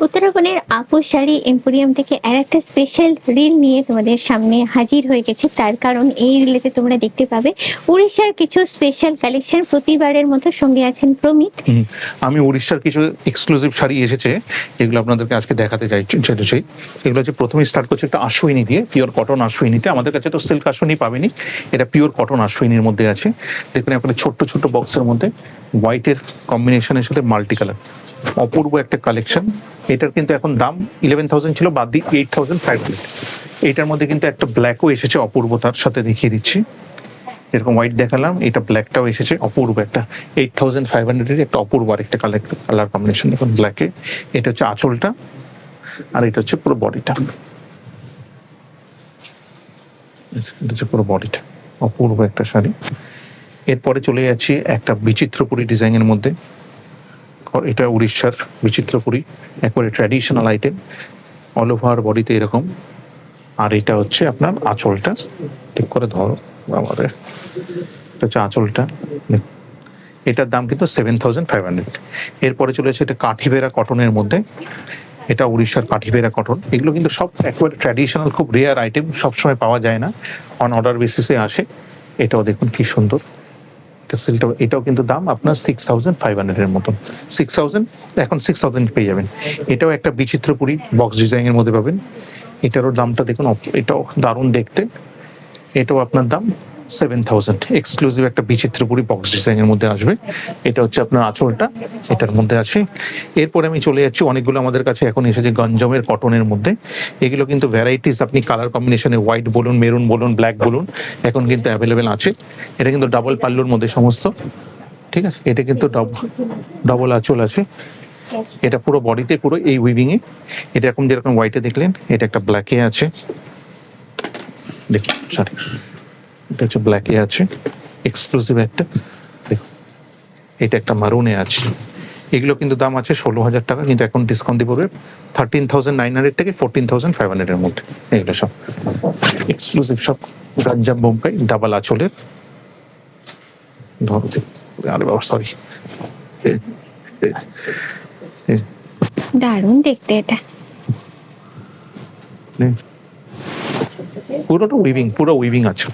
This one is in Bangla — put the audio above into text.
উত্তরাখণ্ডের আপু শাড়ি এম্পোরিয়াম থেকে আর একটা স্পেশাল রিল নিয়ে তোমাদের সামনে হাজির হয়ে গেছে। তার কারণ এই রিলেতে তোমরা দেখতে পাবে উড়িষ্যার কিছু স্পেশাল কালেকশন। প্রতিবারের মতো সঙ্গে আছেন প্রমিত। আমি উড়িষ্যার কিছু এক্সক্লুসিভ শাড়ি এসেছে, এগুলো আপনাদেরকে আজকে দেখাতে চাইছি। এগুলো হচ্ছে প্রথমে স্টার্ট করছে একটা আশ্বিনী দিয়ে, পিওর কটন আশ্বিনীতে। আমাদের কাছে তো সিল্ক আশ্বিনী পাবেনি, এটা পিওর কটন আশ্বিনীর মধ্যে আছে। দেখুন একটা ছোট্ট ছোট্ট বক্সের মধ্যে হোয়াইটের কম্বিনেশনের সাথে মাল্টি কালার, অপূর্ব একটা কালেকশন। এটার কিন্তু এখন দাম 11,000 ছিল, বাদ দিয়ে 8,500। এটার মধ্যে কিন্তু একটা ব্ল্যাকও এসেছে অপূর্বতার সাথে, দেখিয়ে দিচ্ছি। এরকম হোয়াইট দেখালাম, এটা ব্ল্যাকটাও এসেছে অপূর্ব একটা 8,500 এর একটা অপূর্ব আর একটা কালার কম্বিনেশন। দেখুন ব্ল্যাকে, এটা হচ্ছে আঁচলটা আর এটা হচ্ছে পুরো বডিটা। এটা হচ্ছে পুরো বডিটা, অপূর্ব একটা শাড়ি। এরপরে চলে যাচ্ছি একটা বিচিত্রপুরী ডিজাইনের মধ্যে। এটা উড়িষ্যার বিচিত্রপুরী, একবারে ট্র্যাডিশনাল আইটেম, অল ওভার বডিতে এরকম। আর এটা হচ্ছে আপনার আঁচলটা, ঠিক করে ধরো আমাদের, এটা হচ্ছে আঁচলটা। এটার দাম কিন্তু 7,500। এরপরে চলে এসেছে এটা কাঠিবেড়া কটনের মধ্যে, এটা উড়িষ্যার কাঠিবেড়া কটন। এগুলো কিন্তু সব একেবারে ট্র্যাডিশনাল, খুব রেয়ার আইটেম, সবসময় পাওয়া যায় না, অন অর্ডার বেসিসে আসে। এটাও দেখুন কি সুন্দর, এটা সিলটা। এটাও কিন্তু দাম আপনার 6,500 এর মতন। 6,000, এখন 6,000 পেয়ে যাবেন। এটাও একটা বিচিত্রপুরী বক্স ডিজাইনের মধ্যে পাবেন। এটারও দামটা দেখুন, এটাও দারুণ দেখতে। এটাও আপনার দাম 7,000, এক্সক্লুসিভ একটা বিচিত্রপুরী বক্স ডিজাইনের মধ্যে আসবে। এটা হচ্ছে আপনার আঁচলটা, এটার মধ্যে আছে। এরপরে আমি চলে যাচ্ছি, অনেকগুলো আমাদের কাছে এখন এসেছে গঞ্জমের কটনের মধ্যে। এগুলো কিন্তু ভ্যারাইটিস, আপনি কালার কম্বিনেশনে হোয়াইট বলুন, মেরুন বলুন, ব্ল্যাক বলুন, এখন কিন্তু অ্যাভেলেবেল আছে। এটা কিন্তু ডাবল পাল্লুর মধ্যে সমস্ত, ঠিক আছে। এটা কিন্তু ডবল আঁচল আছে। এটা পুরো বডিতে, পুরো এই উইভিং এ। এটা এখন যেরকম হোয়াইটে দেখলেন, এটা একটা ব্ল্যাকে আছে। দেখুন সরি, এটা হচ্ছে ব্ল্যাকে আছে, এক্সক্লুসিভ একটা। দেখুন এটা একটা মারুনে আছে। এগুলো কিন্তু দাম আছে 16,000 টাকা, কিন্তু এখন ডিসকাউন্ট দিয়ে পড়বে 13,900 থেকে 14,500 এর মধ্যে। এগুলো সব এক্সক্লুসিভ, সব গঞ্জাম বোম্বাই ডাবল আঁচলের। ধরো, আরে বাবা সরি, দারুণ দেখতে এটা। পুরোটা উইভিং, পুরো উইভিং আছে।